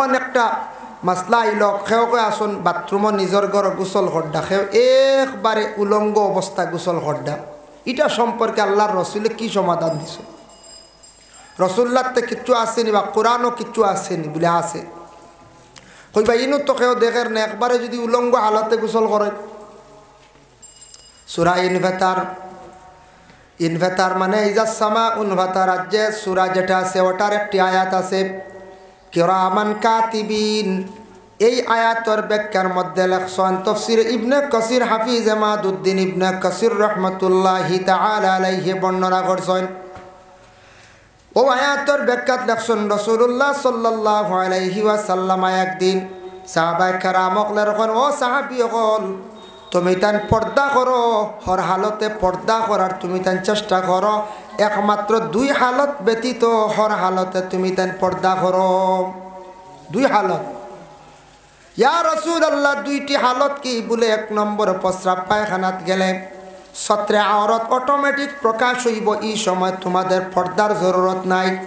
এখন একটা মাসলা আইল সেও কয়ে আসুন বাথরুমও নিজের ঘর গোসল করডা সেও একবারে উলঙ্গ অবস্থা গোসল করডা এটা সম্পর্কে আল্লাহর রসুলে কি সমাধান দিছে রসুল্লাহতে কিচ্ছু আসেনি বা কোরআনও কিচ্ছু আসেনি বলে আসে কইবা ইনু তো কেউ দেখের না একবারে যদি উলঙ্গ হালতে গোসল করে সূরা ইনভাতার মানে ইজাস সামা উনভাতার রাজ্যে সূরা যেটা আছে ওটার একটি আয়াত আছে কিরামান কাতিবিন এই আয়াতের ব্যাখ্যার মধ্যে লেখছেন তাফসীর ইবনে কাসির হাফিজ এমাদউদ্দিন ইবনে কাসির রাহমাতুল্লাহি তাআলা আলাইহি বর্ণনা করছেন ও আয়াতের ব্যাখ্যাত লেখছেন রাসূলুল্লাহ সাল্লাল্লাহু আলাইহি ওয়াসাল্লাম একদিন সাহাবায়ে কেরামকে লেখেন ও সাহাবীগণ তুমি তান পর্দা করো হর হালতে পর্দা করার তুমি তান চেষ্টা করো একমাত্র দুই হালত ব্যতীত হর হালতে তুমি তান পর্দা করো দুই হালত ইয়া রাসূলুল্লাহ দুইটি হালত কি বলে এক নম্বর প্রস্রাব পায়খানাত গেলে সত্রে আওরত অটোমেটিক প্রকাশ হইব এই সময় তোমাদের পর্দার জরুরত নাই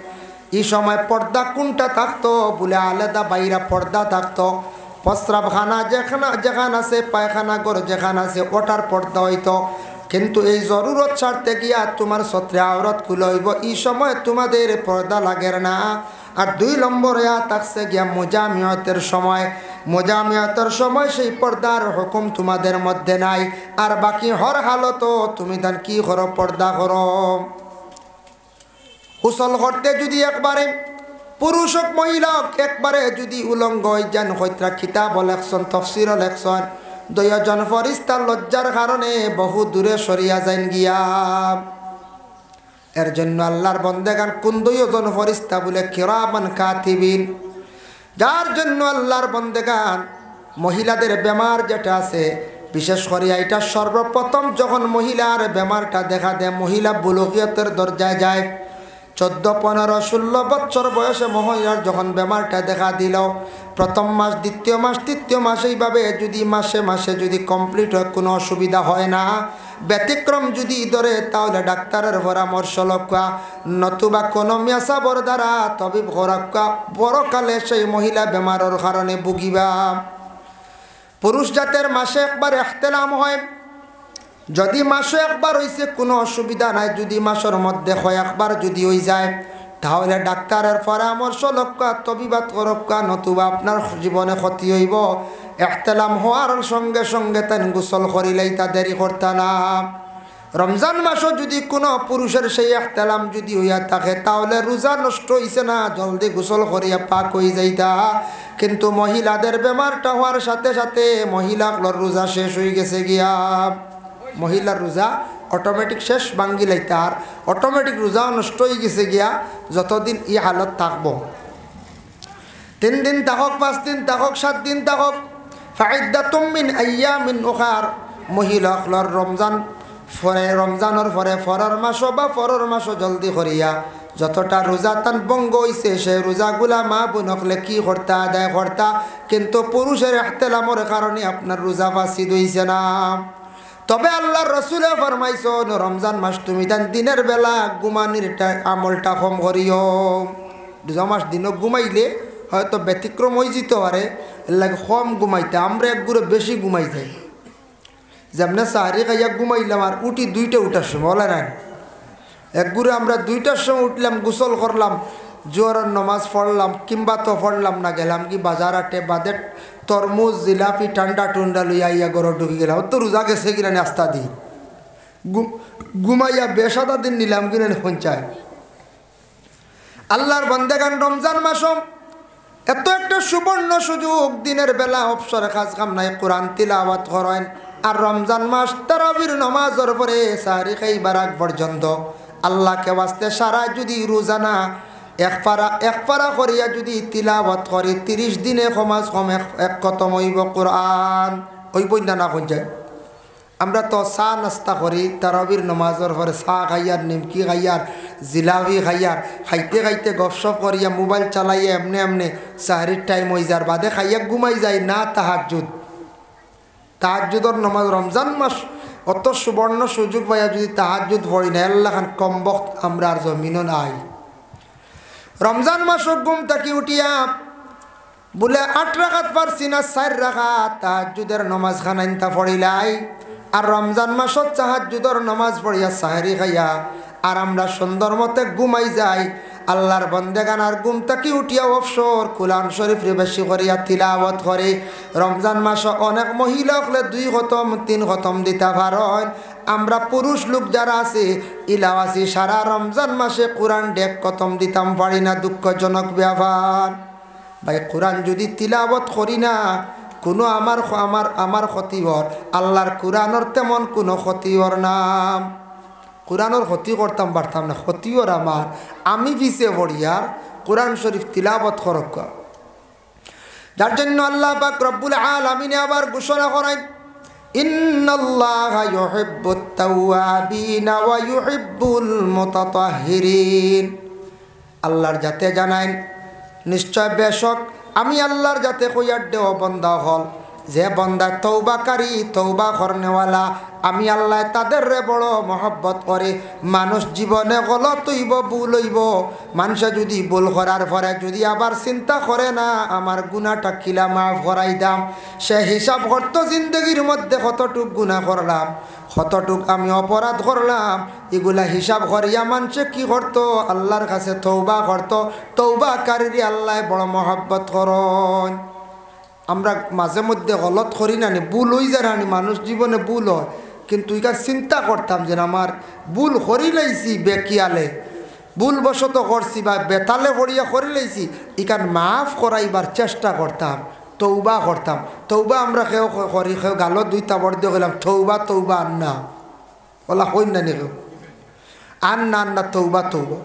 এই সময় পর্দা কোনটা থাকতো বলে আলাদা বাইরা পর্দা থাকতো প্রস্রাবখানা যেখানে আছে পায়খানা ঘর যেখানে আছে ওটার পর্দা হইতো কিন্তু এই জরুরত ছাড়তে গিয়া তোমার সত্রে আওরত খুলে হইব এই সময় তোমাদের পর্দা লাগে না আর দুই নম্বর থাকছে গিয়া মুজামিয়াতের সময় সেই পর্দার হুকুম তোমাদের মধ্যে নাই আর বাকি হর হালত তুমি তান কি করো পর্দা করো গোসল করতে যদি একবারে পুরুষ হোক মহিলা হোক একবারে যদি উলঙ্গ যান হইত্রা কিতাব লেখছেন তফসির লেখছেন দুইজন ফরিস্তার লজ্জার কারণে বহু দূরে সরিয়া যান গিয়া এর জন্য আল্লাহর বন্দেগান কোন দুইজন ফরিস্তা বলে কিরামান কাতিবিন যার জন্য আল্লাহর বন্দেগান মহিলাদের বেমার যেটা আছে বিশেষ করে এটা সর্বপ্রথম যখন মহিলার বেমারটা দেখা দেয় মহিলা বুলুগিয়তের দরজায় যায় 14-15-16 বছর বয়সে মহিলার যখন বেমারটা দেখা দিল প্রথম মাস দ্বিতীয় মাস তৃতীয় মাস এইভাবে যদি মাসে মাসে যদি কমপ্লিট হয় কোনো অসুবিধা হয় না ব্যতিক্রম যদি ধরে তাহলে ডাক্তারের পরামর্শ লক্ষ্য নতুবা কোনো মেসাবর দ্বারা তবিব হরক্কা বড়কালে সেই মহিলা বেমারের কারণে ভুগিবা পুরুষ জাতের মাসে একবার ইহতিলাম হয় যদি মাসে একবার হইছে কোনো অসুবিধা নাই যদি মাসের মধ্যে হয় একবার যদি হয়ে যায় তাহলে ডাক্তারের পরামর্শ লক্ষ্য তবিবাত করক্কা নতুবা আপনার জীবনে ক্ষতি হইব ইহতিলাম হওয়ার সঙ্গে সঙ্গে তাই গোসল করিলেই তা দেরি করতে না রমজান মাসও যদি কোনো পুরুষের সেই ইহতিলাম যদি হইয়া থাকে তাহলে রোজা নষ্ট হইছে না জলদি গোসল করিয়া পাক হয়ে যাইতা কিন্তু মহিলাদের বেমারটা হওয়ার সাথে সাথে মহিলাগুলোর রোজা শেষ হয়ে গেছে গিয়া মহিলার রোজা অটোমেটিক শেষ ভাঙ্গি লাইতে আর অটোমেটিক রোজাও নষ্ট হয়ে গেছে গিয়া যতদিন এই হালত থাকবো 3 দিন থাকক 5 দিন থাকক 7 দিন থাকক ফাইদ্দাতুম মিন আইয়ামিন উখার মহিলাগুলোর রমজানের পরে ফরর মাসও বা ফরর মাসও জলদি করিয়া যতটা রোজা তান ভঙ্গ হইছে সেই রোজাগুলা মা বোনকলে কি করতা আদায় করতা কিন্তু পুরুষের ইহতিলামের কারণে আপনার রোজা ফাসিদ হইছে না তবে আল্লাহর রাসূলে ফরমাইছেন রমজান মাস তুমি তান দিনের বেলা ঘুমানির আমলটা কম করিও রোজা মাস দিনও ঘুমাইলে হয়তো ব্যতিক্রম হয়ে যেতে পারে লাগে কম ঘুমাইতে আমরা একগুলো বেশি ঘুমাই যাই যেমন সাহারি খাইয়া ঘুমাইলাম আর উঠি 2টা উঠার সময় বলে না একগুলো আমরা 2টার সময় উঠলাম গোসল করলাম জোহরের নামাজ পড়লাম কিংবা তো পড়লাম না গেলাম কি বাজার আটে বাদে তরমুজ জিলাপি ঠান্ডা টুন্ডা লইয়া ইয়া ঘর ঢুকি গেলাম তো রোজা গেছে কিনা নাস্তা দিই ঘুমাইয়া বেসাদা দিন নিলাম কিনা পঞ্চায় আল্লাহর বান্দাগান রমজান মাসম এত একটা সুবর্ণ সুযোগ দিনের বেলা অবসরে কাজ কাম নাই কোরআন তিলাওয়াত করেন আর রমজান মাস তারাবির নামাজের পরে সাহারি খাইবার আগ পর্যন্ত আল্লাহকে ওয়াস্তে সারা যদি রোজানা এক পারা করিয়া যদি তিলাওয়াত করি 30 দিনে সমাজ কম এক খতম হইব কোরআন ওই বইনা না কোন যায় আমরা তো চা নাস্তা করি তারাবির নামাজের পরে চা খাইয়ার নিমকি খাইয়ার জিলাপি খাইয়ার খাইতে খাইতে গপসপ করিয়া মোবাইল চালাইয়া এমনি এমনি সাহারির টাইম হয়ে যার বাদে খাইয়া ঘুমাই যায় না তাহাজ্জুদের নামাজ রমজান মাস অত সুবর্ণ সুযোগ পাইয়া যদি তাহাজ্জুদ পড়ি না আল্লাহ খান কম বক্ত আমরা আর জমিনও নাই রমজান মাস ঘুম থাকি উঠিয়া বলে 8 রাকাত পারছি না 4 রাকাত তাহাজ্জুদের নামাজ খানাইতা পড়িলাই আর রমজান মাসত তাহাজ্জুদের নামাজ পড়িয়া সাহরি খাইয়া আর আমরা সুন্দর মতে ঘুমাই যাই আল্লাহর বন্দেগানার ঘুম থেকে উঠিয়া অবসর কুরআন শরীফ বেশি করিয়া তিলাওয়াত করে রমজান মাসে অনেক মহিলা হলে 2 খতম 3 খতম দিতে পারেন আমরা পুরুষ লোক যারা আছে ইলাওয়াসি সারা রমজান মাসে কোরআন 1 খতম দিতাম পারি না দুঃখজনক ব্যাপার ভাই কোরআন যদি তিলাওয়াত করি না কোনো আমার ক্ষতিবর আল্লাহর কোরআনের তেমন কোনো ক্ষতিবর নাম কোরআনের ক্ষতি করতাম পারতাম না ক্ষতিওর আমার আমি পিছিয়ে পড়িয়ার কোরআন শরীফ তিলাওয়াত করক যার জন্য আল্লাহ পাক রব্বুল আলামিন আবার ঘোষণা করেন ইন্নাল্লাহা ইউহিব্বুত তাওয়াবিনা ওয়া ইউহিব্বুল মুতাতাহহিরিন আল্লাহর যাতে জানাইন নিশ্চয় বেশক আমি আল্লাহর যাতে কইয়ার দেও বন্দা হল যে বন্দা তওবাকারী তওবা করনেওয়ালা আমি আল্লাহ তাদের রে বড় মহব্বত করে মানুষ জীবনে গলত হইব ভুল হইব মানুষে যদি ভুল করার পরে যদি আবার চিন্তা করে না আমার গুনাহটা কিলা মাফ করাই দাম সে হিসাব করতো জিন্দগির মধ্যে কতটুক গুনাহ করলাম কতটুক আমি অপরাধ করলাম এগুলা হিসাব করিয়া মানুষে কি করতো আল্লাহর কাছে তওবা করতো তওবাকারী আল্লাহ বড় মহব্বত করেন আমরা মাঝে মধ্যে গলত করি না ভুল হয়ে যায় না মানুষ জীবনে ভুল হয় কিন্তু এখানে চিন্তা করতাম যে আমার ভুল করি লাইছি বেকিয়ালে ভুল বশত করছি বা বেতালে পড়িয়া করি লাইছি এখানে মাফ করাইবার চেষ্টা করতাম তওবা করতাম তওবা আমরা কেউ করি কেউ গালো 2টা বড় দিয়ে গেলাম তওবা তওবা আন্না ওলা কই না কেউ আন্না আন্না তওবা তওবা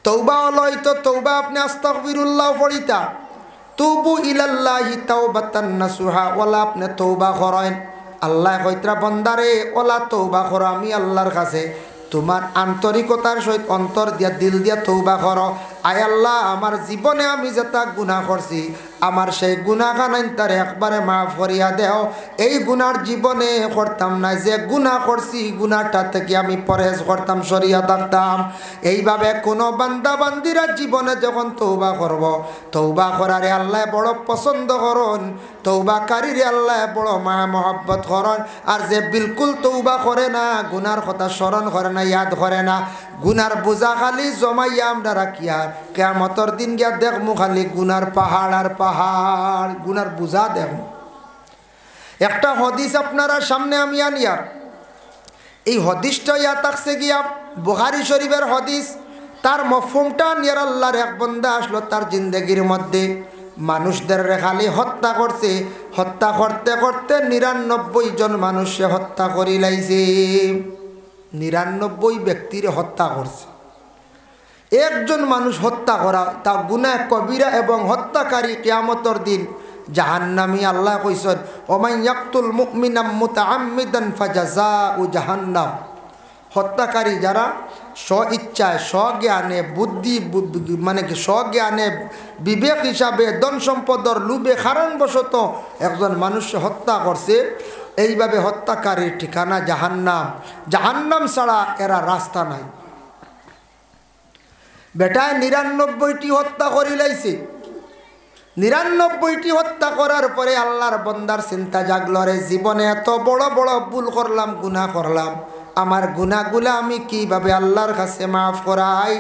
তওবা হলো তো তওবা আপনি আস্তাগফিরুল্লাহ পড়িতা তুবু ইলাল্লাহি তাওবাতান নাসুহা ওলা আপনি তওবা করেন আল্লাহ কইত্রা বন্দারে ওলা তওবা করো আমি আল্লাহর কাছে তোমার আন্তরিকতার সহিত অন্তর দিয়া দিল দিয়া তওবা করো আয় আল্লাহ আমার জীবনে আমি যেটা গুনাহ করছি আমার সেই গুনাহখান তার একবারে মাফ করিয়া দেও এই গুনার জীবনে করতাম না যে গুনাহ করছি গুনাহটা থেকে আমি পরহেজ করতাম সরিয়া থাকতাম এইভাবে কোনো বান্দা বান্দিরা জীবনে যখন তওবা করব তওবা করারে আল্লাহ বড় পছন্দ করন তওবাকারীরে আল্লাহ বড় মায়া মহব্বত করন আর যে বিলকুল তওবা করে না গুনার কথা স্মরণ করে না ইয়াদ করে না গুনার বোঝা খালি জমাইয়া আমরা রাখিয়া কিয়ামতের দিন গিয়া দেখমু খালি গুনার পাহাড় আর পাহাড় গুনার বোঝা দেখমু একটা হাদিস আপনারা সামনে আমি আনিয়া এই হাদিসটা ইয়া থাকছে গিয়া বুখারী শরীফের হাদিস তার মফহুমটা নিয়ে আল্লাহর এক বান্দা আসলো তার জিন্দেগির মধ্যে মানুষদের খালি হত্যা করছে হত্যা করতে করতে 99 জন মানুষে হত্যা করি লাইছে 99 ব্যক্তির হত্যা করছে একজন মানুষ হত্যা করা তা গুনাহ কবিরা এবং হত্যাকারী কিয়ামতের দিন জাহান্নামী আল্লাহ কইছেন ওমান ইয়াকতুল মুমিনাম মুতাআম্মিদান ফাজাযাউ জাহান্নাম হত্যাকারী যারা স্বইচ্ছায় স্বজ্ঞানে বুদ্ধি মানে কি স্বজ্ঞানে বিবেক হিসাবে ধন সম্পদের লোভে কারণবশত একজন মানুষ হত্যা করছে এইভাবে হত্যাকারীর ঠিকানা জাহান্নাম জাহান্নাম ছাড়া এরা রাস্তা নাই বেটায় 99টি হত্যা করি লাইছে 99টি হত্যা করার পরে আল্লাহর বান্দার চিন্তা জাগলো রে জীবনে এত বড় বড় ভুল করলাম গুনাহ করলাম আমার গুনাহগুলো আমি কিভাবে আল্লাহর কাছে মাফ করাই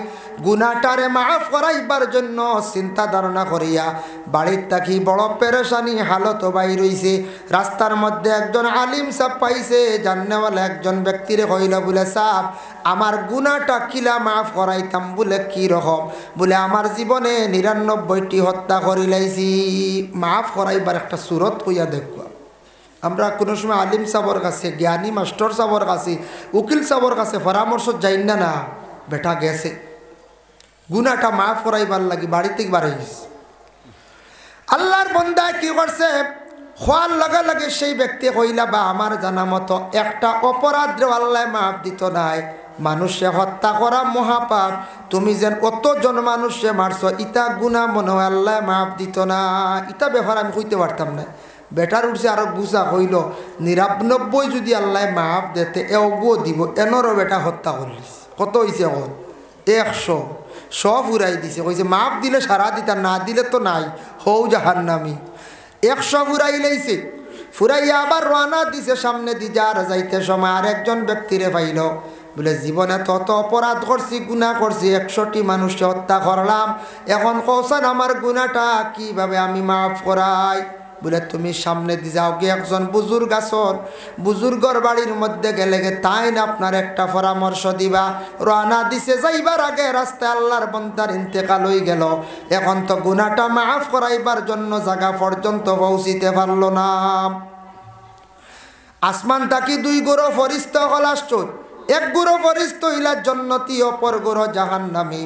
গুনাহটারে মাফ করাইবার জন্য চিন্তা ধারণা করিয়া বাড়ির থাকি বড় পেরেশানি হালত বাইর হইছে রাস্তার মধ্যে একজন আলিম সাহেব পাইছে জাননেওয়ালা একজন ব্যক্তিরে কইল বলে সাহেব আমার গুনাহটা কিলা মাফ করাইতাম বলে কি রকম বলে আমার জীবনে 99টি হত্যা করি লাইছি মাফ করাইবার একটা সুরত কইয়া দেখব আমরা কোনো সময় আলিম সাহর কাছে জ্ঞানী মাস্টার সাহর কাছে উকিল সাহর কাছে পরামর্শ যাই না না বেটা গেছে গুনাহটা মাফ করাইবার লাগি বাড়িতে বাড়াইছে আল্লাহর বান্দা কি করছে খোয়ার লাগা লাগে সেই ব্যক্তি কইলা বা আমার জানা মতো একটা অপরাধ আল্লাহ মাফ দিত নাই মানুষে হত্যা করা মহাপাপ তুমি যেন কতজন মানুষে মারছো ইটা গুনাহ মনে হয় আল্লাহ মাফ দিত না ইটা ব্যাপার আমি কইতে পারতাম না বেটার উঠছে আরো বুঝা হইল 99 যদি আল্লাহ মাফ দিতে এগো দিব এনরও বেটা হত্যা করিস কত হয়েছে এখন 100 সব উড়াই দিছে, কইছে মাফ দিলে সারা দিতা, না দিলে তো নাই, হৌ জাহান্নামী। 100 ফুরাই লাইছে, ফুরাইয়া আবার রওনা দিছে সামনে দি যার যাইতে সময় আরেকজন ব্যক্তিরে পাইল, বলে জীবনে তত অপরাধ করছি, গুনাহ করছি, 100টি মানুষকে হত্যা করলাম, এখন কৌশান আমার গুনাহটা কিভাবে আমি মাফ করাই? বলে তুমি সামনে দি যাও গিয়ে একজন বুজুর্গ আসন, বুজুর্গর বাড়ির মধ্যে গেলে তাই না আপনার একটা পরামর্শ দিবা। রওনা দিছে, যাইবার আগে রাস্তায় আল্লাহর বান্দার ইন্তেকাল হয়ে গেল, এখন তো গুনাহটা মাফ করাইবার জন্য জায়গা পর্যন্ত পৌঁছিতে পারল না। আসমান তাকি 2 গুরু ফরিস্তা হল আসছুন, 1 গুরু ফরিস্তা হইলা জন্নতি, অপর গুরু জাহান্নামী।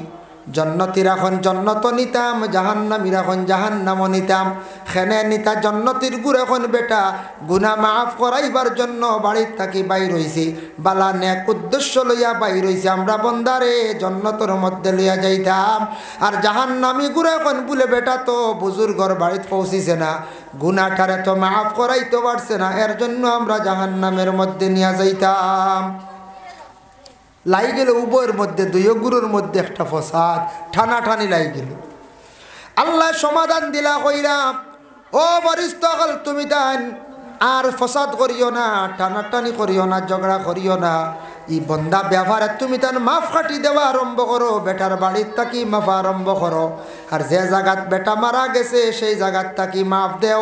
জন্নতির এখন জন্নত নিতাম, জাহান্নামীর এখন জাহান্নাম নিতাম। খেনে নিতা জন্নতির গুড় এখন বেটা গুনাহ মাফ করাইবার জন্য বাড়ির থাকি বাইর হইছি, বালা নেক উদ্দেশ্য লইয়া বাইর হইছি, আমরা বন্দারে জন্নতর মধ্যে লইয়া যাইতাম। আর জাহান্নামী গুড় এখন বলে বেটা তো বুজুর্গর বাড়িতে পৌঁছিছে না, গুনাহটারে তো মাফ করাইতে পারছে না, এর জন্য আমরা জাহান্নামের মধ্যে নিয়ে যাইতাম। লাই গেল উভয়ের মধ্যে, 2 গুরুর মধ্যে একটা ফসাদ, ঠানাঠানি লাই গেল। আল্লাহ সমাধান দিলা, কইরা ও বরিষ্ঠল তুমি দেন আর ফসাদ করিও না, টানাটানি করিও না, ঝগড়া করিও না, ই বন্দা ব্যবহারে তুমি তার মাফ কাটি দেওয়া আরম্ভ করো, বেটার বাড়ির থাকি মাফ আরম্ভ করো। আর যে জায়গাত বেটা মারা গেছে সেই জায়গাত থাকি মাফ দেও।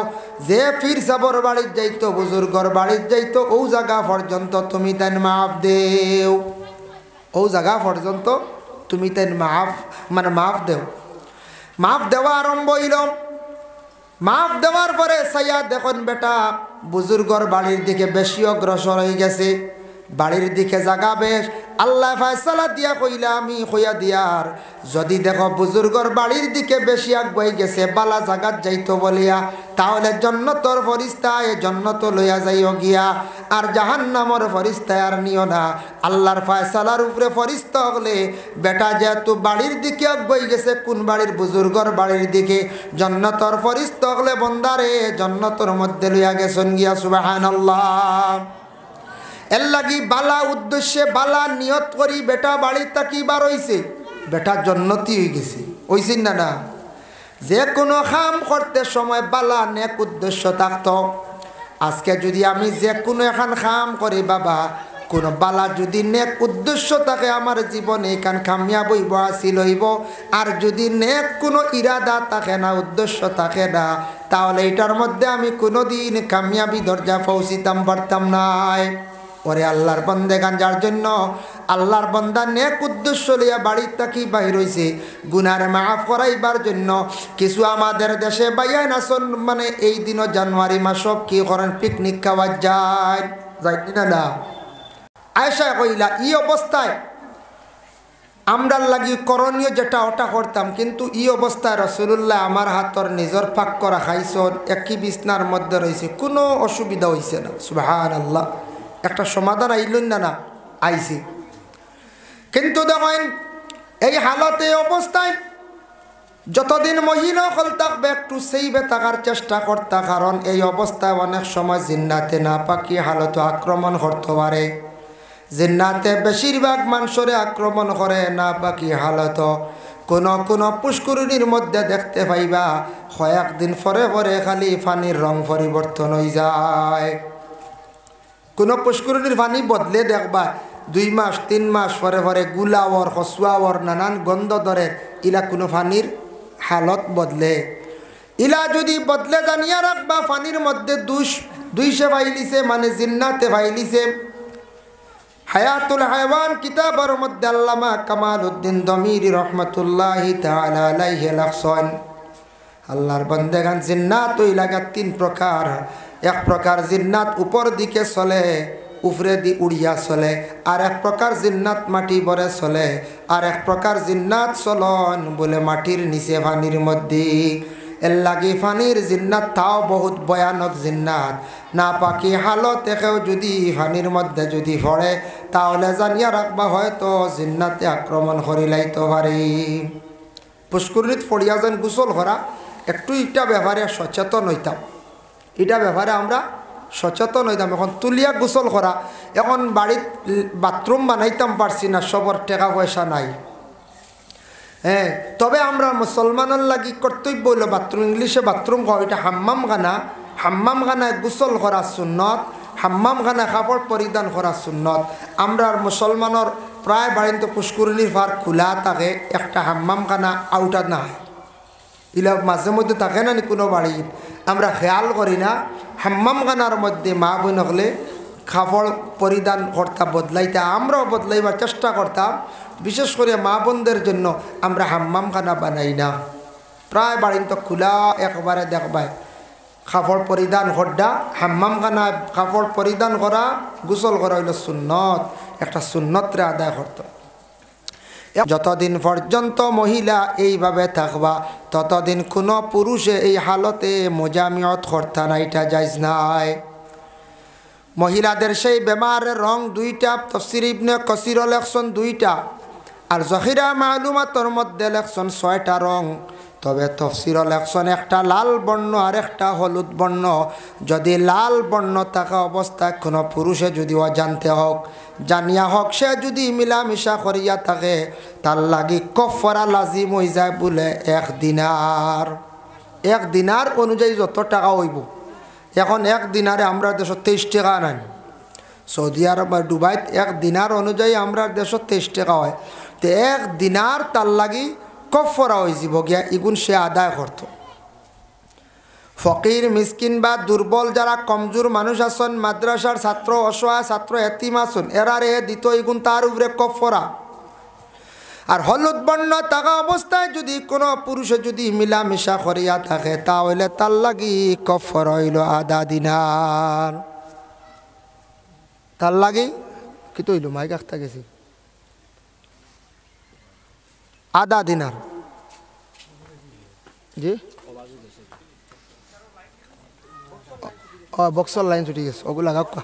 যে ফির সাবর বাড়ির যাইতো, বুজুর্গর বাড়ির যাইতো, ও জায়গা পর্যন্ত তুমি তাই মাফ দেও, ও জায়গা পর্যন্ত তুমি তাই মাফ দেও। মাফ দেওয়া আরম্ভ হইল। মাফ দেওয়ার পরে সাইয়া দেখুন বেটা বুজুর্গর বাড়ির দিকে বেশি অগ্রসর হয়ে গেছে, বাড়ির দিকে জাগা বেশ। আল্লাহ ফয়সালা দিয়া কইলা, আমি কইয়া দিয়ার যদি দেখো বুজুর্গর বাড়ির দিকে বেশি আগুয়াই গেছে, বালা জাগাত যাইতো বলিয়া, তাহলে জন্নতর ফরিস্তায় জন্নত লইয়া যাইও গিয়া, আর জাহান্নামর ফরিস্তায় আর নিও না। আল্লাহর ফয়সালার উপরে ফরিস্তা হলে বেটা যেহেতু বাড়ির দিকে আগুয়াই গেছে, কোন বাড়ির? বুজুর্গর বাড়ির দিকে, জন্নতর ফরিস্তা হলে বন্দারে জন্নতর মধ্যে লইয়া গেছেন গিয়া। সুবহানাল্লাহ। এর লাগি বালা উদ্দেশ্যে বালা নিয়ত করি বেটা বাড়ির তাকি বার হইছে, বেটা জন্নতি হয়ে গেছে, হইছেন না? না, যে কোনো কাম করতে সময় বালা নেক উদ্দেশ্য থাকতো। আজকে যদি আমি যে কোনো এখন কাম করি বাবা, কোনো বালা যদি নেক উদ্দেশ্য থাকে, আমার জীবনে এখান কামিয়াব হইব, হাসিল হইব। আর যদি নেক কোনো ইরাদা থাকে না, উদ্দেশ্য থাকে না, তাহলে এটার মধ্যে আমি কোনো দিন কামিয়াবি দরজা পৌঁছিতাম পারতাম নাই। ওরে আল্লাহর বন্দেগান, যার জন্য আল্লাহর বন্দা নেক উদ্দেশ্য লইয়া বাড়ির থাকি বাহির হইছে গুনার মাফ করাইবার জন্য। কিছু আমাদের দেশে বাইয়ান আসন, মানে এই দিনও জানুয়ারি মাস কি করেন, পিকনিক খাওয়া যায়, যাই না? না, আয়েশা কইলা ই অবস্থায় আমরার লাগি করণীয় যেটা ওটা করতাম, কিন্তু ই অবস্থায় রাসূলুল্লাহ আমার হাতর নিজের পাক করা খাইছন, একই বিছনার মধ্যে রয়েছে, কোনো অসুবিধা হইছে না। সুবহানাল্লাহ। একটা সমাধান আইলেন না? না, আইছি। কিন্তু দেখেন এই হালতে অবস্থায় যতদিন মহিলা হল থাকবে একটু সেইবে থাকার চেষ্টা করতা, কারণ এই অবস্থায় অনেক সময় জিন্নাতে না পাকি হালত আক্রমণ করতে পারে। জিন্নাতে বেশিরভাগ মানুষরে আক্রমণ করে না পাকি হালত। কোনো পুষ্করিণীর মধ্যে দেখতে পাইবা কয়েকদিন পরে পরে খালি পানির রং পরিবর্তন হয়ে যায়। কোনো পুষ্করিণীর পানি বদলে দেখবা 2 মাস 3 মাস পরে পরে গুলাওয়ার হসুয়াওয়ার নানান গন্ধ ধরে, ইলা কোনো পানির হালত বদলে। ইলা যদি বদলে জানিয়া রাখবা পানির মধ্যে দুইশে ভাইলিছে, মানে জিন্নাতে ভাইলিছে। হায়াতুল হায়ওয়ান কিতাবের মধ্যে আল্লামা কামালউদ্দিন দমিরি রহমতুল্লাহি তাআলা আলাইহি লিখছেন, আল্লাহর বান্দাগান জিন্নাত ওই লাগা 3 প্রকার। এক প্রকার জিন্নাত উপর দিকে চলে, উপরে দি উড়িয়া চলে। আর এক প্রকার জিন্নাত মাটি ভরে চলে। আর এক প্রকার জিন্নাত চলন বলে মাটির নিচে পানির মধ্যে। এর লাগি পানির জিন্নাত তাও বহুত ভয়ানক জিন্নাত। না পাকি হালত একেও যদি পানির মধ্যে যদি পড়ে, তাহলে জানিয়া রাখবা হয়তো জিন্নাতে আক্রমণ করিলাইতে পারে। পুষ্করিণীত পড়িয়া যেন গোসল করা, একটু এটা ব্যাপারে সচেতন হইতাম, এটা ব্যাপারে আমরা সচেতন হইতাম। এখন তুলিয়া গোসল করা, এখন বাড়িত বাথরুম বানাইতাম পারছি না, সবর টাকা পয়সা নাই। হ্যাঁ, তবে আমরা মুসলমানের লাগি কর্তব্য হইল বাথরুম, ইংলিশে বাথরুম কয়, এটা হাম্মামখানা। হাম্মামখানায় গোসল করা সুন্নত, হাম্মামখানায় কাপড় পরিধান করা সুন্নত। আমরা মুসলমানের প্রায় বাড়িতে পুষ্করিণীর ফার খোলা থাকে, একটা হাম্মামখানা আউটা না হয়। ইলা মাঝে মধ্যে থাকে না কোনো বাড়ির, আমরা খেয়াল করি না। হাম্মামখানার মধ্যে মা বোন হলে কাপড় পরিধান করতাম, বদলাইতে আমরাও বদলাইবার চেষ্টা করতাম। বিশেষ করে মা বোনদের জন্য আমরা হাম্মামখানা বানাই না, প্রায় বাড়িতে খোলা একবারে দেখবাই কাপড় পরিধান করডা। হাম্মামখানা কাপড় পরিধান করা, গোসল করা হইল সুন্নত, একটা সুন্নতরে আদায় করত। যতদিন পর্যন্ত মহিলা এইভাবে থাকবা ততদিন কোনো পুরুষে এই হালতে মোজামিয়ত করতা না, এটা জায়েজ নাই। মহিলাদের সেই বেমারের রং দুইটা, তাফসীর ইবনে কাসির লেখছেন দুইটা, আর জহিরা মালুমাতের মধ্যে লেখছেন 6টা রং। তবে তাফসীর লেখছেন একটা লাল বর্ণ আর একটা হলুদ বর্ণ। যদি লাল বর্ণ থাকা অবস্থায় কোনো পুরুষে যদি অজান্তে হোক জানিয়া হোক সে যদি মিলামিশা করিয়া থাকে, তার লাগি কফারা লাজিম হয়ে যায় বলে 1 দিনার। 1 দিনার অনুযায়ী যত টাকা হইব, এখন 1 দিনারে আমরা দেশত 23 টাকা নেন, সৌদি আরব বা দুবাইত 1 দিনার অনুযায়ী আমরা দেশত 23 টাকা হয়। তো 1 দিনার তার লাগি কফরা হয়ে যাব গিয়া, এগুন সে আদায় করত। ফকির মিসকিন বা দুর্বল যারা কমজোর মানুষ আছেন, মাদ্রাসার ছাত্র, অসহায় ছাত্র, এতিম আছেন, এরারে দিত এগুন তার উপরে কফরা। আর হলুদ বর্ণ থাকা অবস্থায় যদি কোনো পুরুষে যদি মিলামিশা করিয়া থাকে তাহলে তার লাগি কফর হইল আধা দিনার। তার লাগি কি তো হইল মাইক আখতা গেছি আধা দিনার। জি বক্সর লাইন ছুটি গেছে, ওগুলো লাগাও কা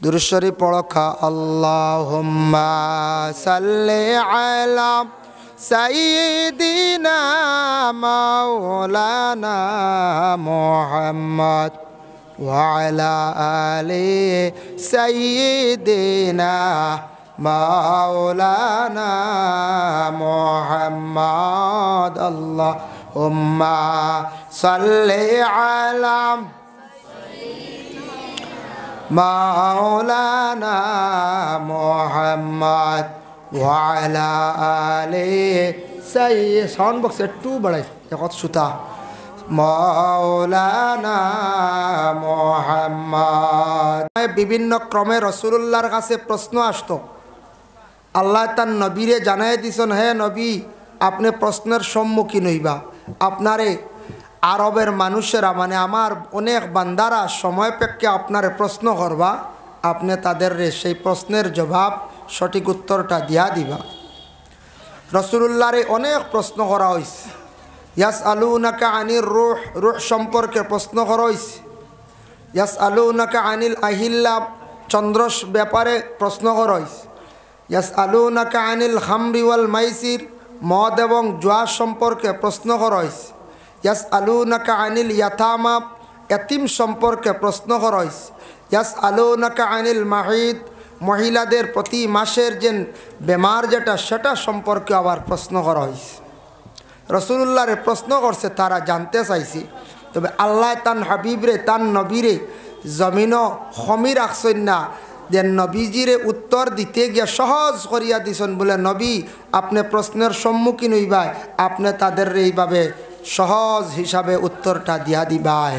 দুরূদ শরীফ পড়া। আল্লাহুম্মা সাল্লি আলা সাইয়্যিদিনা মাওলানা মুহাম্মদ ওয়া আলা আলি সাইয়্যিদিনা মাওলানা মুহাম্মদ। আল্লাহুম্মা সাল্লি আলা মাওলানা মুহাম্মদ ওয়া আলা আলি সাইয়্যিদ। সাউন্ড বক্স একটু বাড়াই, কত সুতা। মাওলানা মুহাম্মদ। বিভিন্ন ক্রমে রাসূলুল্লাহর কাছে প্রশ্ন আসতো, আল্লাহ তার নবীরে জানাই দিছেন, হে নবী আপনি প্রশ্নের সম্মুখীন হইবা, আপনারে আরবের মানুষেরা মানে আমার অনেক বান্দারা সময় পেক্ষে আপনারে প্রশ্ন করবা, আপনি তাদের সেই প্রশ্নের জবাব সঠিক উত্তরটা দিয়া দিবা। রাসূলুল্লাহরে অনেক প্রশ্ন করা হয়েছে। ইয়াসআলুনাকা আনির রূহ, রূহ সম্পর্কে প্রশ্ন করা হয়েছে। ইয়াসআলুনাকা আনিল আহিল্লা, চন্দ্র ব্যাপারে প্রশ্ন করা হয়েছে। ইয়াসআলুনাকা আনিল খামরি ওয়াল মাইসির, মদ এবং জুয়া সম্পর্কে প্রশ্ন করা হয়েছে। ইয়াসআলুনাকা আনিল ইয়াতামা, এতিম সম্পর্কে প্রশ্ন করা হয়েছে। ইয়াসআলুনাকা আনিল মাহিদ, মহিলাদের প্রতি মাসের যে বেমার যেটা সেটা সম্পর্কে আবার প্রশ্ন করা হয়েছে। রাসূলুল্লাহরে প্রশ্ন করছে, তারা জানতে চাইছে। তবে আল্লাহ তান হাবিবরে তান নবীরে জমিনও খমি রাখছেন না, যে নবীজিরে উত্তর দিতে গিয়া সহজ করিয়া দিছেন বলে, নবী আপনি প্রশ্নের সম্মুখীন হইবাই, আপনি তাদের এইভাবে সহজ হিসাবে উত্তরটা দিয়া দিবাই।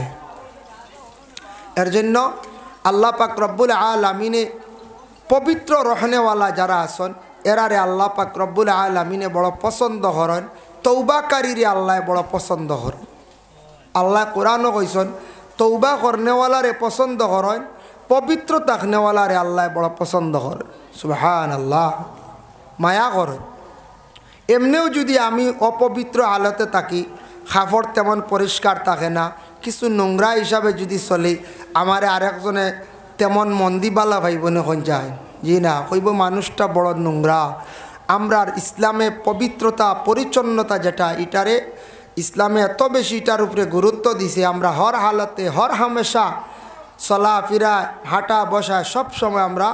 এর জন্য আল্লাহ পাক রব্বুল আলামিনে পবিত্র রহনেওয়ালা যারা আছেন এরারে আল্লাহ পাক রব্বুল আলামিনে বড় পছন্দ করেন, তৌবাকারীরে আল্লাহ বড় পছন্দ করেন। আল্লাহ কোরআনও কইছেন তৌবা করনেওয়ালারে পছন্দ করেন, পবিত্র থাকনেওয়ালারে আল্লাহ বড় পছন্দ করেন। সুবহানাল্লাহ, মায়া করেন। এমনিও যদি আমি অপবিত্র হালতে থাকি, কাপড় তেমন পরিষ্কার থাকে না, কিছু নোংরা হিসাবে যদি চলি, আমারে আরেকজনে তেমন মন্দিবালা ভাইব নখন যায়, জি না কইব মানুষটা বড় নোংরা। আমরার ইসলামে পবিত্রতা পরিচ্ছন্নতা যেটা, এটারে ইসলামে এত বেশি এটার উপরে গুরুত্ব দিছে। আমরা হর হালতে হর হামেশা চলাফেরা হাঁটা বসা সব সময় আমরা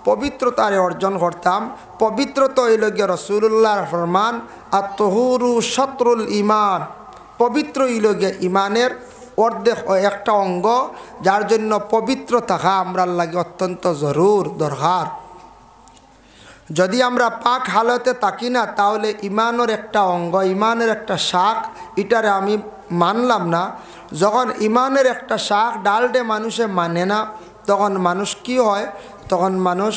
পবিত্রতারে অর্জন করতাম। পবিত্রতা হইল গিয়ে রাসূলুল্লাহর ফরমান আত-তাহুরু শাতরুল ঈমান, পবিত্র হইল গিয়ে ঈমানের অর্ধেক একটা অঙ্গ, যার জন্য পবিত্র থাকা আমরার লাগে অত্যন্ত জরুর দরকার। যদি আমরা পাক হালতে থাকি না তাহলে ইমানের একটা অঙ্গ, ইমানের একটা শাখ, এটারে আমি মানলাম না। যখন ইমানের একটা শাখ ডালডে মানুষে মানে না, তখন মানুষ কি হয়, তখন মানুষ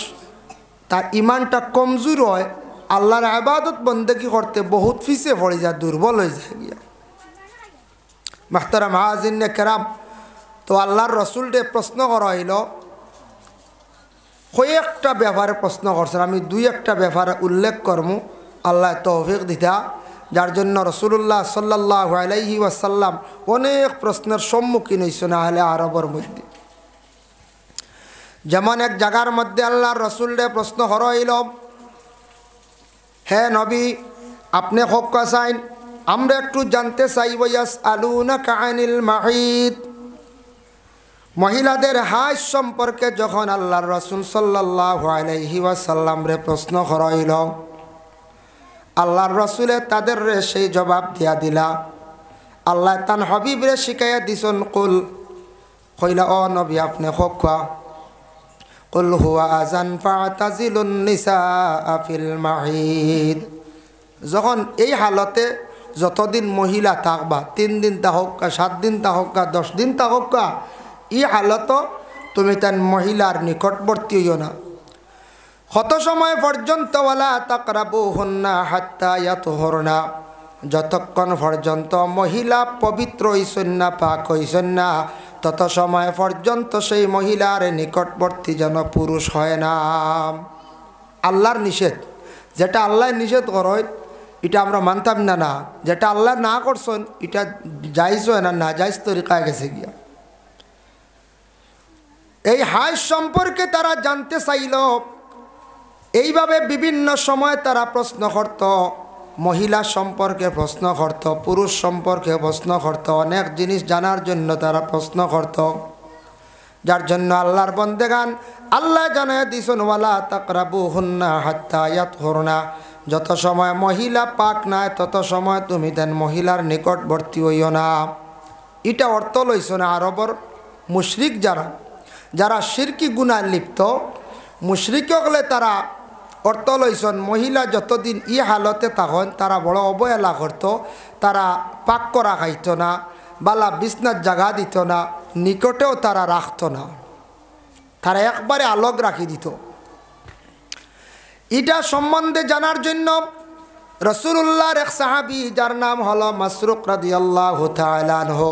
তার ইমানটা কমজোর হয়, আল্লাহর ইবাদত বন্দেগী করতে বহুত পিছে পড়ে যায়, দুর্বল হয়ে যায় গিয়া। মুহতারাম হাজিরিনে কেরাম, তো আল্লাহর রসুলকে প্রশ্ন করা হইল, কয়েকটা ব্যাপারে প্রশ্ন করছেন, আমি দুই একটা ব্যাপারে উল্লেখ করবো, আল্লাহ তৌফিক দিতা, যার জন্য রাসূলুল্লাহ সাল্লাল্লাহু আলাইহি ওয়াসাল্লাম অনেক প্রশ্নের সম্মুখীন হয়েছেন আহলে আরবের মধ্যে। যেমন এক জায়গার মধ্যে আল্লাহর রসুলকে প্রশ্ন করা হইল, হে নবী আপনি হক চাইন, আমরা একটু জানতে চাইব, ইয়াসআলুনাকা আনিল মাহিদ, মহিলাদের হাজ সম্পর্কে যখন আল্লাহর রাসূল সাল্লাল্লাহু আলাইহি ওয়াসাল্লাম রে প্রশ্ন করা হইল, আল্লাহর রাসূলে তাদের রে সেই জবাব দিয়া দিলা। আল্লাহ তান হাবিব রে শিখাইয়া দিছেন, কুল, কইলা ও নবী আপনি হকা, কুল হুয়া আযান ফাতাজিলুন নিসা ফিল মাহিদ, যখন এই হালতে যতদিন মহিলা থাকবা, 3 দিন থাকা, 7 দিন থাকা, 10 দিন থাকা, এই হালত তুমি তার মহিলার নিকটবর্তী হইও না। কত সময় পর্যন্ত, ওয়ালা তাকরাবুহুন্না হাত্তা ইয়াতহুরনা, যতক্ষণ পর্যন্ত মহিলা পবিত্র হইছেন না, পাক হইছেন না, তত সময় পর্যন্ত সেই মহিলার নিকটবর্তী যেন পুরুষ হয় না। আল্লাহর নিষেধ, যেটা আল্লাহ নিষেধ করেন এটা আমরা মানতাম না, না যেটা আল্লাহ না করছেন এটা জায়েজ হয় না, না জায়েজ তরিকায় গেছে গিয়া। এই হাজ সম্পর্কে তারা জানতে চাইল, এইভাবে বিভিন্ন সময় তারা প্রশ্ন করত, মহিলা সম্পর্কে প্রশ্ন করত, পুরুষ সম্পর্কে প্রশ্ন করত, অনেক জিনিস জানার জন্য তারা প্রশ্ন করত। যার জন্য আল্লাহর বন্দেগান আল্লাহ জানায় দিছেন, ওয়ালা তাকরাবুহুন্না হাত্তা ইয়াতহুরনা, যত সময় মহিলা পাক নাই তত সময় তুমি দেন মহিলার নিকটবর্তী হইও না। এটা অর্থ লইছ না আরবর মুশরিক যারা শিরকি গুনায় লিপ্ত, মুশরিক হলে তারা অর্থ লইছেন, মহিলা যতদিন ই হালতে তখন তারা বড় অবহেলা করত, তারা পাক করা খাইত না, বালা বিছনার জায়গা দিত না, নিকটেও তারা রাখত না, তারা একবারে আলোক রাখি দিত। এটা সম্বন্ধে জানার জন্য রাসূলুল্লাহর এক সাহাবী যার নাম হলো মাসরুক রাদিয়াল্লাহু তাআলা আনহু,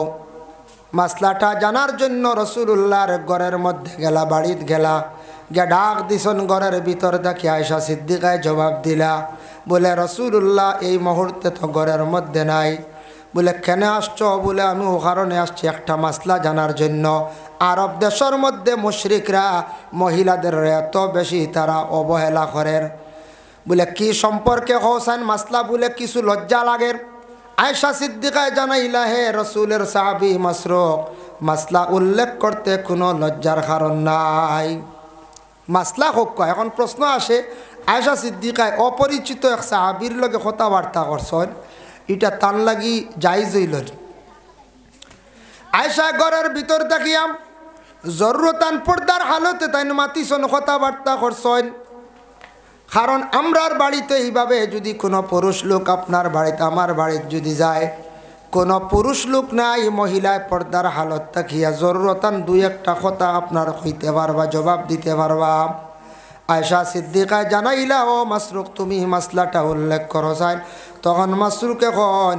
মাসলাটা জানার জন্য রাসূলুল্লাহর ঘরের মধ্যে গেলা, বাড়িত গেলা, গিয়া ডাক দিছন, ঘরের ভিতর দেখি আয়েশা সিদ্দিকায় জবাব দিলা, বলে রাসূলুল্লাহ এই মুহূর্তে তো ঘরের মধ্যে নাই। বলে কেন আসছো? বলে আমি ও কারণে আসছি একটা মাসলা জানার জন্য। আরব দেশের মধ্যে মুশরিকরা মহিলাদের এত বেশি তারা অবহেলা করে। বলে কি সম্পর্কে হোসেন মাসলা? বলে কিছু লজ্জা লাগে। আয়েশা সিদ্দিকায় জানাইলা, হে রসুলের সাহাবী মাসরুক, মাসলা উল্লেখ করতে কোনো লজ্জার কারণ নাই, মাসলা হোক। এখন প্রশ্ন আসে, আয়েশা সিদ্দিকায় অপরিচিত এক সাহাবীর লগে কথাবার্তা করছেন, এটা তার লাগি জায়েজ হইল। আয়েশা ঘরের ভিতর দেখিয়াম জরুরতান পর্দার হালতে তাই মাতিছেন, কথাবার্তা করছেন। কারণ আমরার বাড়িতে এইভাবে যদি কোনো পুরুষ লোক আপনার বাড়িতে আমার বাড়িতে যদি যায়, কোনো পুরুষ লোক নাই, মহিলায় পর্দার হালত থাকিয়া জরুরতান দুই একটা কথা আপনার কইতে পারবা, জবাব দিতে পারবা। আয়েশা সিদ্দিকায় জানাইলা, ও মাসরুক তুমি মাসলাটা উল্লেখ করো চাই। তখন মাসরুকে কন,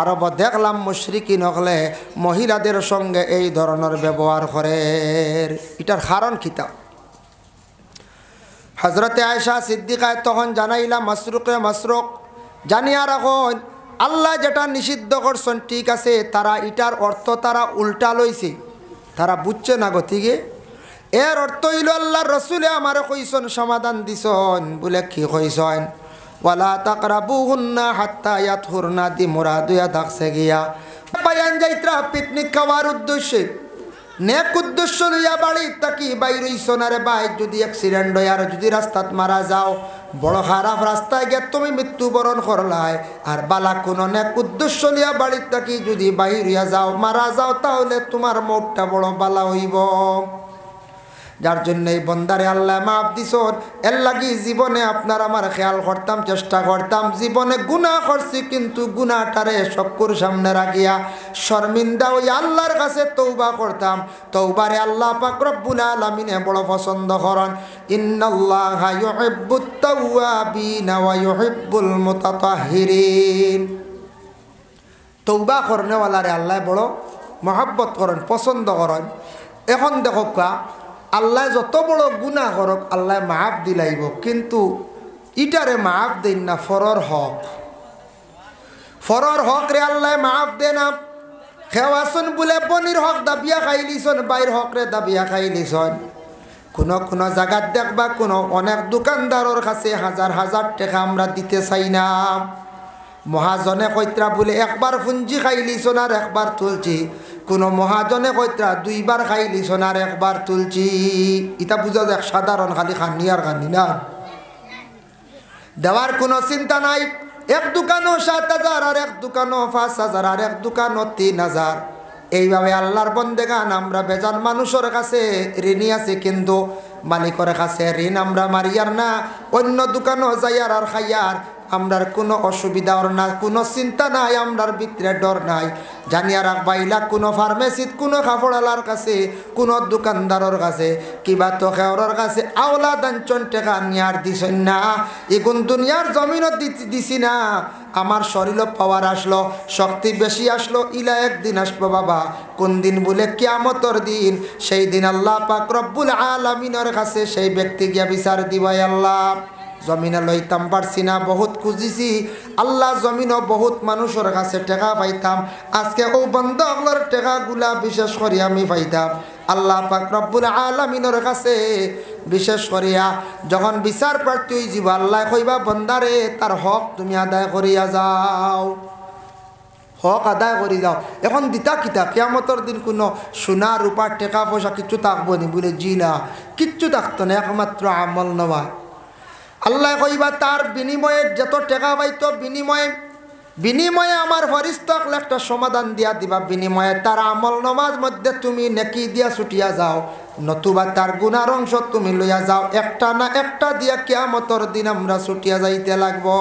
আরব দেখলাম মুশরিকিন হলে মহিলাদের সঙ্গে এই ধরনের ব্যবহার করে, এটার কারণ কিতা? হজরতে আয়েশা সিদ্দিকায় তখন জানাইলা মাসরুকে, মাসরুক জানিয়া রাখুন, আল্লাহ যেটা নিষিদ্ধ করছেন ঠিক আছে, তারা এটার অর্থ তারা উল্টা লইছে, তারা বুঝছে না গতিকে। এর অর্থ হইল আল্লাহর রসুলে আমারে কইছেন, সমাধান দিছেন। বলে কি কইছেন? ওয়ালা তাকরাবুহুন্না হাত্তা ইয়াতহুরনা, দি মুরাদুয়া দাগছে গিয়া বায়ান যাইত্রা পিকনিক খাওয়ার উদ্দেশ্যে, নেক উদ্দেশ্য উদ্দেশ্য লইয়া বাড়ি তাকি বাইর হইছনারে ভাই, যদি অ্যাক্সিডেন্ট হয় আর যদি রাস্তাত মারা যাও, বড় খারাপ রাস্তায় গিয়ে তুমি মৃত্যুবরণ করলাই, আর বালা কোনো নেক উদ্দেশ্য লইয়া বাড়ি তাকি যদি বাইর হইয়া যাও, মারা যাও, তাহলে তোমার মৌতটা বড় বালা হইব। যার জন্য এই বন্দারে আল্লাহ মাফ দিছন, এর লাগি জীবনে আপনার আমার খেয়াল করতাম, চেষ্টা করতাম, জীবনে গুনাহ করছি কিন্তু গুনাহটারে চক্ষুর সামনে রাখিয়া শর্মিন্দা ওই আল্লাহর কাছে তওবা করতাম। তওবারে আল্লাহ পাক রব্বুল আলামিনে বড় পছন্দ করেন। ইন্নাল্লাহা ইউহিব্বুত তাওয়াবিনা ওয়া ইউহিব্বুল মুতাতাহহিরিন। তওবা করনেওয়ালারে আল্লাহ বড় মহব্বত করেন, পছন্দ করেন। এখন দেখো আল্লাহ যত বড় গুনাহ করক আল্লাহ মাফ দিলাইব, কিন্তু ইটারে মাফ দেন না ফরর হক। ফরর হক রে আল্লাহ মাফ দে না। খেওয়াছন বলে বনির হক দাবিয়া খাইলিছন, বাইর হক রে দাবিয়া খাইলিছন। কোনো জায়গাত দেখবা কোনো অনেক দোকানদারের কাছে হাজার হাজার টাকা আমরা দিতে চাই না। মহাজনে কইত্রা বলে একবার পুঞ্জি খাইলিছন আর একবার তুলছি, কোনো মহাজনে কইত্রা দুইবার খাইলিছন আর একবার তুলছি। এটা বুঝা যায় সাধারণ খালি খানি আর খানি না, দেওয়ার কোনো চিন্তা নাই। এক দোকানও 7,000 আর এক দোকানও 5,000 আর এক দোকানও 3,000। এইভাবে আল্লাহর বন্দেগান আমরা বেজান মানুষের কাছে ঋণী আছে, কিন্তু মালিকের কাছে ঋণ আমরা মারিয়ার না, অন্য দোকানও যাইয়ার আর খাইয়ার আমরার কোনো অসুবিধা না, কোনো চিন্তা নাই, আমরার ভিতরে ডর নাই। জানিয়া রাখবাইলা কোনো ফার্মেসিত, কোনো কাপড়ালার কাছে, কোনো দোকানদারের কাছে, কিবা তো খেওয়ার কাছে আওলা দাঞ্চন টেকা নিয়ার দিছেন না। এগুন দুনিয়ার জমিনত দিছি না। আমার শরীরও পাওয়ার আসলো, শক্তি বেশি আসলো, ইলা একদিন আসবো বাবা। কোন দিন বলে কিয়ামতের দিন। সেই দিন আল্লাহ পাক রব্বুল আলামিনের কাছে সেই ব্যক্তি গিয়া বিচার দিবাই। আল্লাহ জমিনে লইতাম পারছি না, বহুত খুঁজিছি আল্লাহ, জমিনও বহুত মানুষের কাছে টেকা পাইতাম, আজকে ও বন্ধকলর টেকাগুলা বিশেষ করে আমি পাইতাম। আল্লাহ পাক রব্বুল আলামিনের কাছে বিশেষ করিয়া যখন বিচার প্রার্থী হয়ে যাব, আল্লাহ কইবা বন্দারে তার হক তুমি আদায় করিয়া যাও, হক আদায় করি যাও। এখন দিতা কিতা কিয়ামতের দিন কোনো সোনা রূপার টেকা পয়সা কিচ্ছু থাকবো নি? বলে জি না, কিচ্ছু থাকতো না, একমাত্র আমল নামা। আল্লাহ কইবা তার বিনিময়ে যত টাকা পাইতো বিনিময়ে আমার ফরিস্তাক একটা সমাধান দিয়া দিবা, বিনিময়ে তার আমল নামার মধ্যে তুমি নেকি দিয়া ছুটিয়া যাও, নতুবা তার গুনার অংশ তুমি লইয়া যাও। একটা না একটা দিয়া কিয়ামতের দিন আমরা ছুটিয়া যাইতে লাগবো।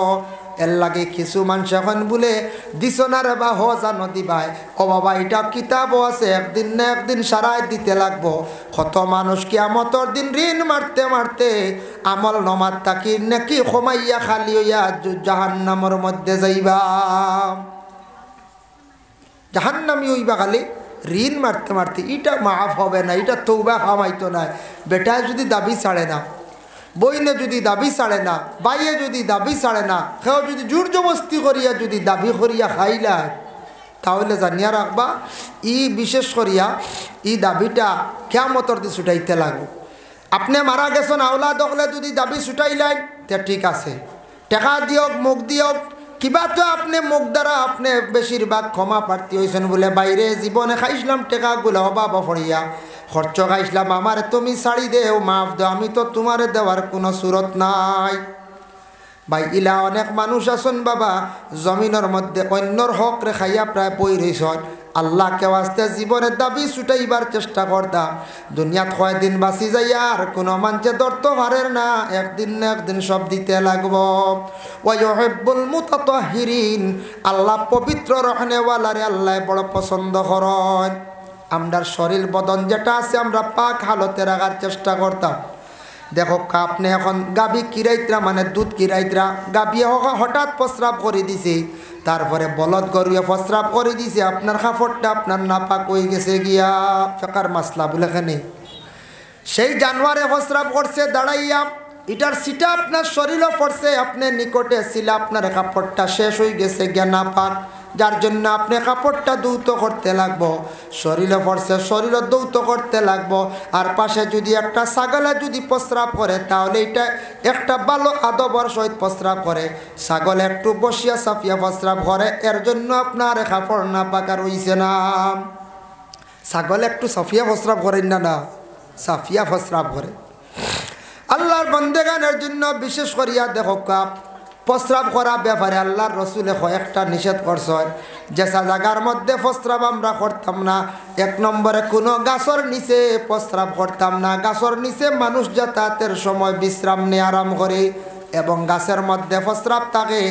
এর লাগে কিছু মানুষ এখন বলে দিছ না রে বা জানো দিবাই, ও বাবা এটা কিতাবও আছে, একদিন না একদিন সারাই দিতে লাগবো। কত মানুষ কিয়ামতের দিন ঋণ মারতে মারতে আমল নমার তাকি নাকি কমাইয়া খালি হইয়া জাহান্নামের মধ্যে যাইবা, জাহান্নামি হইবা খালি ঋণ মারতে মারতে। এটা মাফ হবে না, এটা তৌবা খামাইতো না। বেটায় যদি দাবি ছাড়ে না, বইনে যদি দাবি ছাড়ে না, বাইয়ে যদি দাবি ছাড়ে না, সেও যদি জোর জবস্তি করিয়া যদি দাবি করিয়া খাইলা, তাহলে জানিয়া রাখবা ই বিশেষ করিয়া ই দাবিটা কিয়ামতের দিন ছুটাইতে লাগবে। আপনি মারা গেছেন আওলা দখলে যদি দাবি ছুটাইলেন তে ঠিক আছে, টাকা দিয়ক মুখ দিয়ক কিবা তো আপনি মুখ দ্বারা আপনি বেশিরভাগ ক্ষমা প্রার্থী হয়েছেন বলে বাইরে জীবনে খাইছিলাম টেকাগুলো অভাব ফরিয়া খরচ খাইছিলাম, আমার তুমি ছাড়ি দেও, মাফ দেও, আমি তো তোমারে দেওয়ার কোনো সুরত নাই। ভাই ইলা অনেক মানুষ আছেন বাবা জমিনের মধ্যে অন্যর হক রে খাইয়া প্রায় বই রইছেন। আল্লাহ কে ওয়াস্তে জীবনের দাবি ছুটাইবার চেষ্টা করতাম, দুনিয়াত কয়দিন বাঁচি যাইয়া আর কোনো মানুষে ধরতে পারে না, একদিন না একদিন সব দিতে লাগব। ওয়া ইউহিব্বুল মুতাতাহহিরিন, আল্লাহ পবিত্র রহনেওয়ালারে আল্লাহ বড় পছন্দ করেন। আমরার শরীর বদন যেটা আছে আমরা পাক হালতে রাখার চেষ্টা করতাম। দেখো আপনি এখন গাভী কিরাইতরা মানে দুধ কিরাইতরা, গাভী হঠাৎ প্রস্রাব করে দিছে, তারপরে বলদ গরুয়ে প্রস্রাব করে দিছে, আপনার কাপড়টা আপনার নাপাক হয়ে গেছে গিয়া ফেকার মাসলা বলে এখানে। সেই জানোয়ারে প্রস্রাব করছে দাঁড়াইয়া, এটার সিটা আপনার শরীরও পড়ছে, আপনি নিকটে ছিল, আপনার কাপড়টা শেষ হয়ে গেছে গিয়া নাপাক, যার জন্য আপনি কাপড়টা দৌত করতে লাগবো, শরীরে পড়ছে শরীরে দৌত করতে লাগবো। আর পাশে যদি একটা ছাগলে যদি প্রস্রাব করে তাহলে এটা একটা ভালো আদবর সহিত প্রস্রাব করে, ছাগলে একটু বসিয়া চাপিয়া প্রস্রাব করে, এর জন্য আপনার কাপড় না পাকা রইছে না। ছাগল একটু সাফিয়া প্রস্রাব করেন না, না সাফিয়া প্রস্রাব করে। আল্লাহর বন্দেগানের জন্য বিশেষ করিয়া দেখো প্রস্রাব করা ব্যাপারে আল্লাহর রসুলে কয়েকটা নিষেধ করছেন। যেসা জায়গার মধ্যে প্রস্রাব আমরা করতাম না, 1 নম্বরে কোনো গাছর নিচে প্রস্রাব করতাম না। গাছর নিচে মানুষ যাতায়াতের সময় বিশ্রাম নিয়ে আরাম করে এবং গাছের মধ্যে প্রস্রাব থাকে